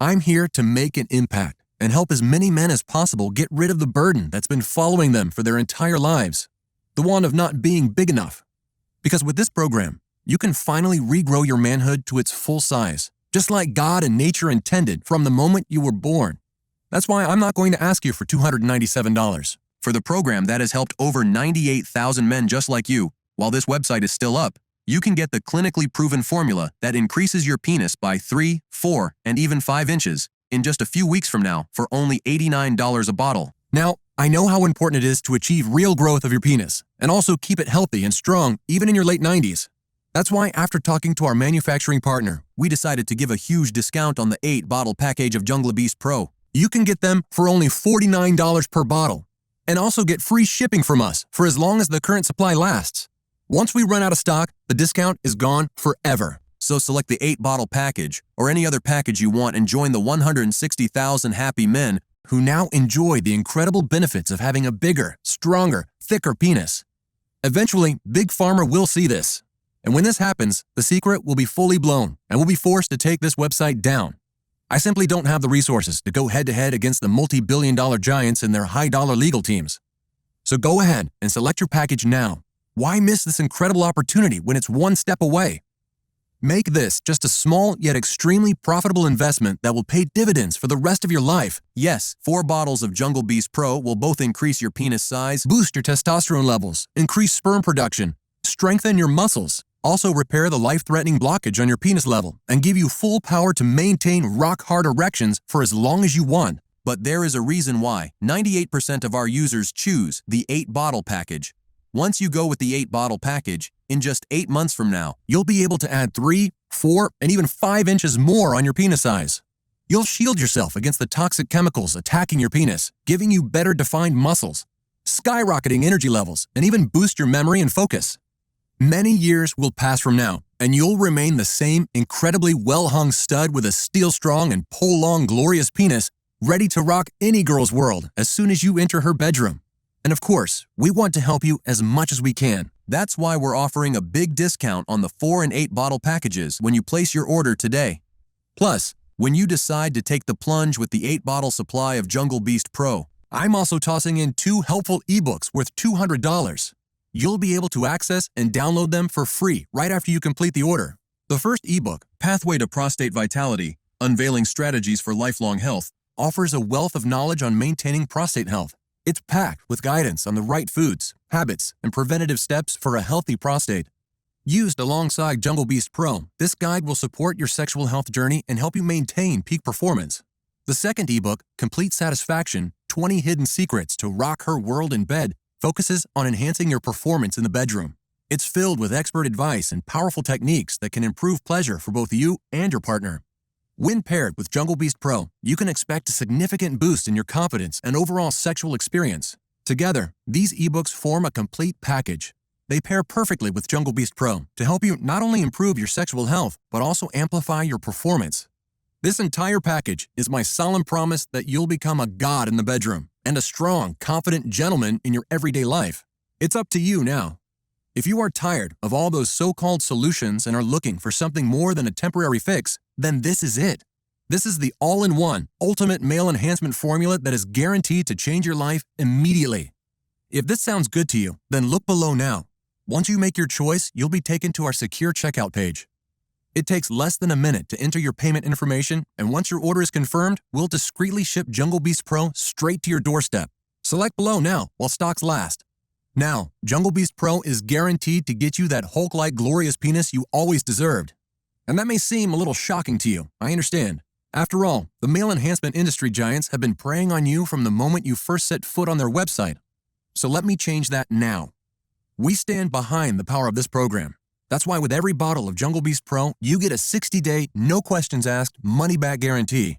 [SPEAKER 1] I'm here to make an impact and help as many men as possible get rid of the burden that's been following them for their entire lives, the one of not being big enough. Because with this program, you can finally regrow your manhood to its full size, just like God and nature intended from the moment you were born. That's why I'm not going to ask you for $297. For the program that has helped over 98,000 men just like you, while this website is still up, you can get the clinically proven formula that increases your penis by 3, 4, and even 5 inches in just a few weeks from now for only $89 a bottle. Now, I know how important it is to achieve real growth of your penis and also keep it healthy and strong even in your late 90s. That's why after talking to our manufacturing partner, we decided to give a huge discount on the 8-bottle package of Jungle Beast Pro. You can get them for only $49 per bottle and also get free shipping from us for as long as the current supply lasts. Once we run out of stock, the discount is gone forever. So select the 8-bottle package or any other package you want and join the 160,000 happy men who now enjoy the incredible benefits of having a bigger, stronger, thicker penis. Eventually, Big Pharma will see this. And when this happens, the secret will be fully blown and we'll be forced to take this website down. I simply don't have the resources to go head-to-head against the multi-billion-dollar giants and their high-dollar legal teams. So go ahead and select your package now. Why miss this incredible opportunity when it's one step away? Make this just a small yet extremely profitable investment that will pay dividends for the rest of your life. Yes, 4 bottles of Jungle Beast Pro will both increase your penis size, boost your testosterone levels, increase sperm production, strengthen your muscles, also repair the life-threatening blockage on your penis level, and give you full power to maintain rock-hard erections for as long as you want. But there is a reason why 98% of our users choose the 8-bottle package. Once you go with the 8-bottle package, in just 8 months from now, you'll be able to add 3, 4, and even 5 inches more on your penis size. You'll shield yourself against the toxic chemicals attacking your penis, giving you better defined muscles, skyrocketing energy levels, and even boost your memory and focus. Many years will pass from now, and you'll remain the same incredibly well-hung stud with a steel-strong and pole-long glorious penis ready to rock any girl's world as soon as you enter her bedroom. And of course, we want to help you as much as we can. That's why we're offering a big discount on the 4 and 8-bottle packages when you place your order today. Plus, when you decide to take the plunge with the 8-bottle supply of Jungle Beast Pro, I'm also tossing in 2 helpful ebooks worth $200. You'll be able to access and download them for free right after you complete the order. The first ebook, Pathway to Prostate Vitality, Unveiling Strategies for Lifelong Health, offers a wealth of knowledge on maintaining prostate health. It's packed with guidance on the right foods, habits, and preventative steps for a healthy prostate. Used alongside Jungle Beast Pro, this guide will support your sexual health journey and help you maintain peak performance. The second ebook, Complete Satisfaction, 20 Hidden Secrets to Rock Her World in Bed, focuses on enhancing your performance in the bedroom. It's filled with expert advice and powerful techniques that can improve pleasure for both you and your partner. When paired with Jungle Beast Pro, you can expect a significant boost in your confidence and overall sexual experience. Together, these ebooks form a complete package. They pair perfectly with Jungle Beast Pro to help you not only improve your sexual health, but also amplify your performance. This entire package is my solemn promise that you'll become a god in the bedroom and a strong, confident gentleman in your everyday life. It's up to you now. If you are tired of all those so-called solutions and are looking for something more than a temporary fix, then this is it. This is the all-in-one, ultimate male enhancement formula that is guaranteed to change your life immediately. If this sounds good to you, then look below now. Once you make your choice, you'll be taken to our secure checkout page. It takes less than a minute to enter your payment information, and once your order is confirmed, we'll discreetly ship Jungle Beast Pro straight to your doorstep. Select below now while stocks last. Now, Jungle Beast Pro is guaranteed to get you that Hulk-like glorious penis you always deserved. And that may seem a little shocking to you, I understand. After all, the male enhancement industry giants have been preying on you from the moment you first set foot on their website. So let me change that now. We stand behind the power of this program. That's why with every bottle of Jungle Beast Pro, you get a 60-day, no questions asked, money-back guarantee.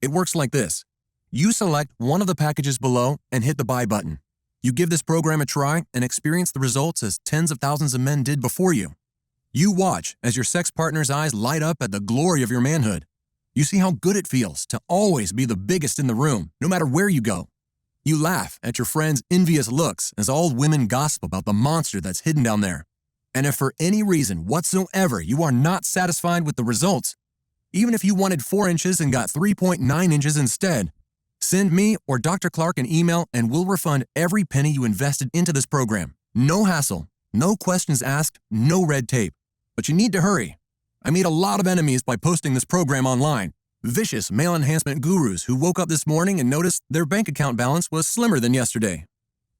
[SPEAKER 1] It works like this. You select one of the packages below and hit the buy button. You give this program a try and experience the results as tens of thousands of men did before you. You watch as your sex partner's eyes light up at the glory of your manhood. You see how good it feels to always be the biggest in the room, no matter where you go. You laugh at your friends' envious looks as all women gossip about the monster that's hidden down there. And if for any reason whatsoever you are not satisfied with the results, even if you wanted 4 inches and got 3.9 inches instead, send me or Dr. Clark an email and we'll refund every penny you invested into this program. No hassle, no questions asked, no red tape. But you need to hurry. I made a lot of enemies by posting this program online. Vicious male enhancement gurus who woke up this morning and noticed their bank account balance was slimmer than yesterday.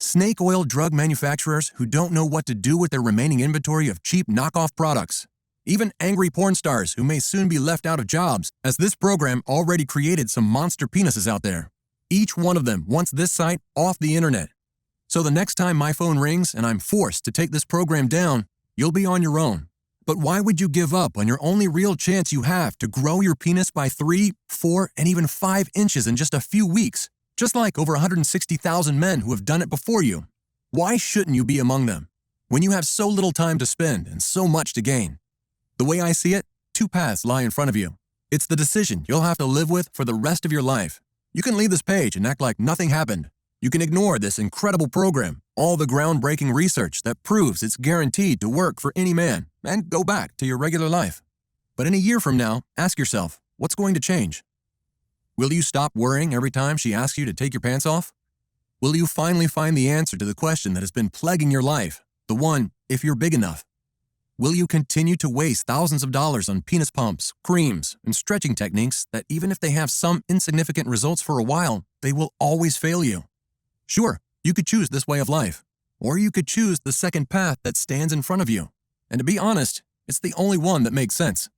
[SPEAKER 1] Snake oil drug manufacturers who don't know what to do with their remaining inventory of cheap knockoff products. Even angry porn stars who may soon be left out of jobs, as this program already created some monster penises out there. Each one of them wants this site off the internet. So the next time my phone rings and I'm forced to take this program down, you'll be on your own. But why would you give up on your only real chance you have to grow your penis by 3, 4, and even 5 inches in just a few weeks? Just like over 160,000 men who have done it before you. Why shouldn't you be among them when you have so little time to spend and so much to gain? The way I see it, 2 paths lie in front of you. It's the decision you'll have to live with for the rest of your life. You can leave this page and act like nothing happened. You can ignore this incredible program, all the groundbreaking research that proves it's guaranteed to work for any man, and go back to your regular life. But in a year from now, ask yourself, what's going to change? Will you stop worrying every time she asks you to take your pants off? Will you finally find the answer to the question that has been plaguing your life, the one, if you're big enough? Will you continue to waste thousands of dollars on penis pumps, creams, and stretching techniques that even if they have some insignificant results for a while, they will always fail you? Sure, you could choose this way of life, or you could choose the second path that stands in front of you. And to be honest, it's the only one that makes sense.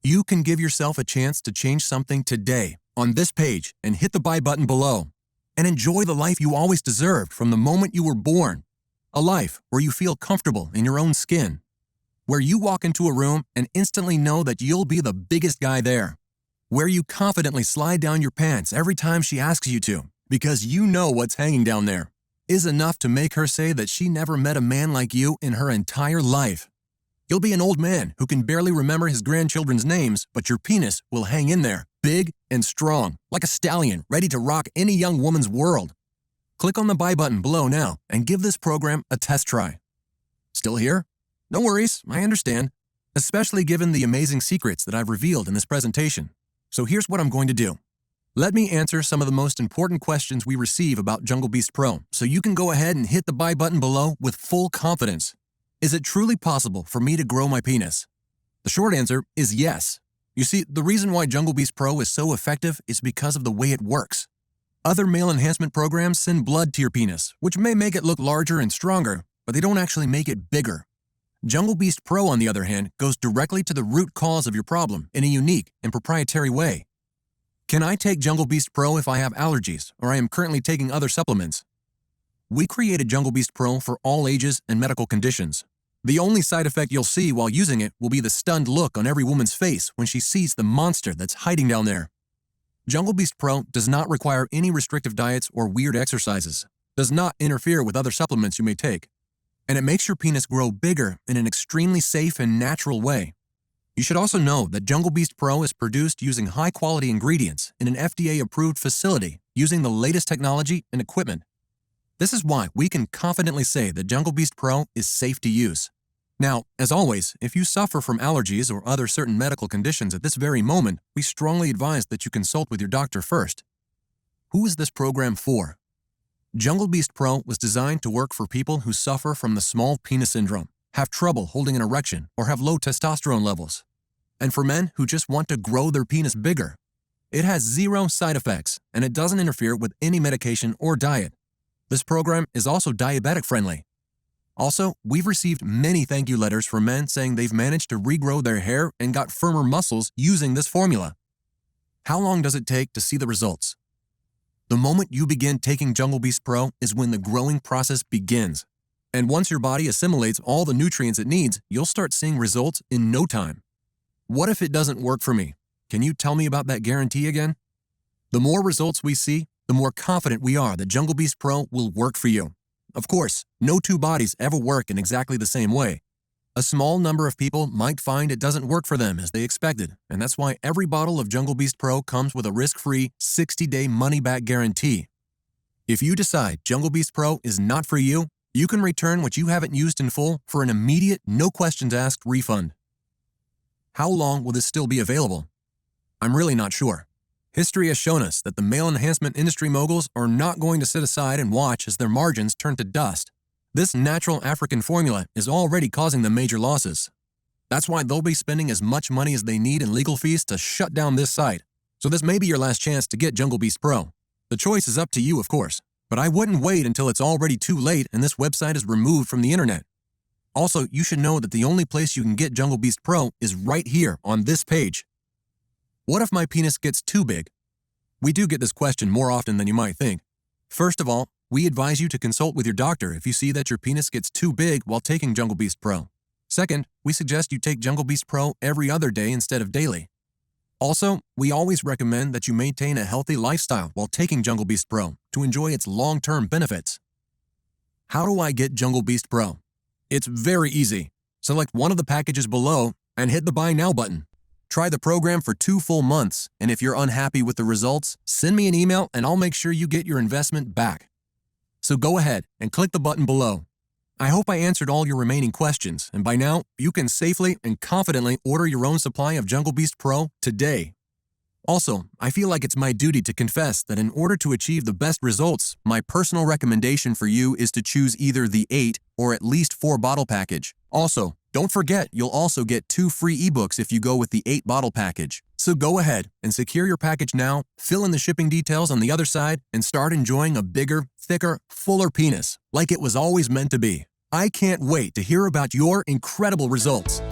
[SPEAKER 1] You can give yourself a chance to change something today on this page and hit the buy button below and enjoy the life you always deserved from the moment you were born. A life where you feel comfortable in your own skin, where you walk into a room and instantly know that you'll be the biggest guy there, where you confidently slide down your pants every time she asks you to, because you know what's hanging down there is enough to make her say that she never met a man like you in her entire life. You'll be an old man who can barely remember his grandchildren's names, but your penis will hang in there, big and strong, like a stallion ready to rock any young woman's world. Click on the buy button below now and give this program a test try. Still here? No worries, I understand, especially given the amazing secrets that I've revealed in this presentation. So here's what I'm going to do. Let me answer some of the most important questions we receive about Jungle Beast Pro, so you can go ahead and hit the buy button below with full confidence. Is it truly possible for me to grow my penis? The short answer is yes. You see, the reason why Jungle Beast Pro is so effective is because of the way it works. Other male enhancement programs send blood to your penis, which may make it look larger and stronger, but they don't actually make it bigger. Jungle Beast Pro, on the other hand, goes directly to the root cause of your problem in a unique and proprietary way. Can I take Jungle Beast Pro if I have allergies or I am currently taking other supplements? We created Jungle Beast Pro for all ages and medical conditions. The only side effect you'll see while using it will be the stunned look on every woman's face when she sees the monster that's hiding down there. Jungle Beast Pro does not require any restrictive diets or weird exercises, does not interfere with other supplements you may take, and it makes your penis grow bigger in an extremely safe and natural way. You should also know that Jungle Beast Pro is produced using high-quality ingredients in an FDA-approved facility using the latest technology and equipment. This is why we can confidently say that Jungle Beast Pro is safe to use. Now, as always, if you suffer from allergies or other certain medical conditions at this very moment, we strongly advise that you consult with your doctor first. Who is this program for? Jungle Beast Pro was designed to work for people who suffer from the small penis syndrome, have trouble holding an erection, or have low testosterone levels. And for men who just want to grow their penis bigger. It has 0 side effects, and it doesn't interfere with any medication or diet. This program is also diabetic friendly. Also, we've received many thank you letters from men saying they've managed to regrow their hair and got firmer muscles using this formula. How long does it take to see the results? The moment you begin taking Jungle Beast Pro is when the growing process begins. And once your body assimilates all the nutrients it needs, you'll start seeing results in no time. What if it doesn't work for me? Can you tell me about that guarantee again? The more results we see, the more confident we are that Jungle Beast Pro will work for you. Of course, no two bodies ever work in exactly the same way. A small number of people might find it doesn't work for them as they expected, and that's why every bottle of Jungle Beast Pro comes with a risk-free 60-day money-back guarantee. If you decide Jungle Beast Pro is not for you, you can return what you haven't used in full for an immediate, no-questions-asked refund. How long will this still be available? I'm really not sure. History has shown us that the male enhancement industry moguls are not going to sit aside and watch as their margins turn to dust. This natural African formula is already causing them major losses. That's why they'll be spending as much money as they need in legal fees to shut down this site. So this may be your last chance to get Jungle Beast Pro. The choice is up to you, of course, but I wouldn't wait until it's already too late and this website is removed from the internet. Also, you should know that the only place you can get Jungle Beast Pro is right here on this page. What if my penis gets too big? We do get this question more often than you might think. First of all, we advise you to consult with your doctor if you see that your penis gets too big while taking Jungle Beast Pro. Second, we suggest you take Jungle Beast Pro every other day instead of daily. Also, we always recommend that you maintain a healthy lifestyle while taking Jungle Beast Pro to enjoy its long-term benefits. How do I get Jungle Beast Pro? It's very easy. Select one of the packages below and hit the Buy Now button. Try the program for 2 full months, and if you're unhappy with the results, send me an email and I'll make sure you get your investment back. So go ahead and click the button below. I hope I answered all your remaining questions, and by now, you can safely and confidently order your own supply of Jungle Beast Pro today. Also, I feel like it's my duty to confess that in order to achieve the best results, my personal recommendation for you is to choose either the 8 or at least 4 bottle package. Also, don't forget you'll also get 2 free ebooks if you go with the 8 bottle package. So go ahead and secure your package now, fill in the shipping details on the other side, and start enjoying a bigger, thicker, fuller penis, like it was always meant to be. I can't wait to hear about your incredible results.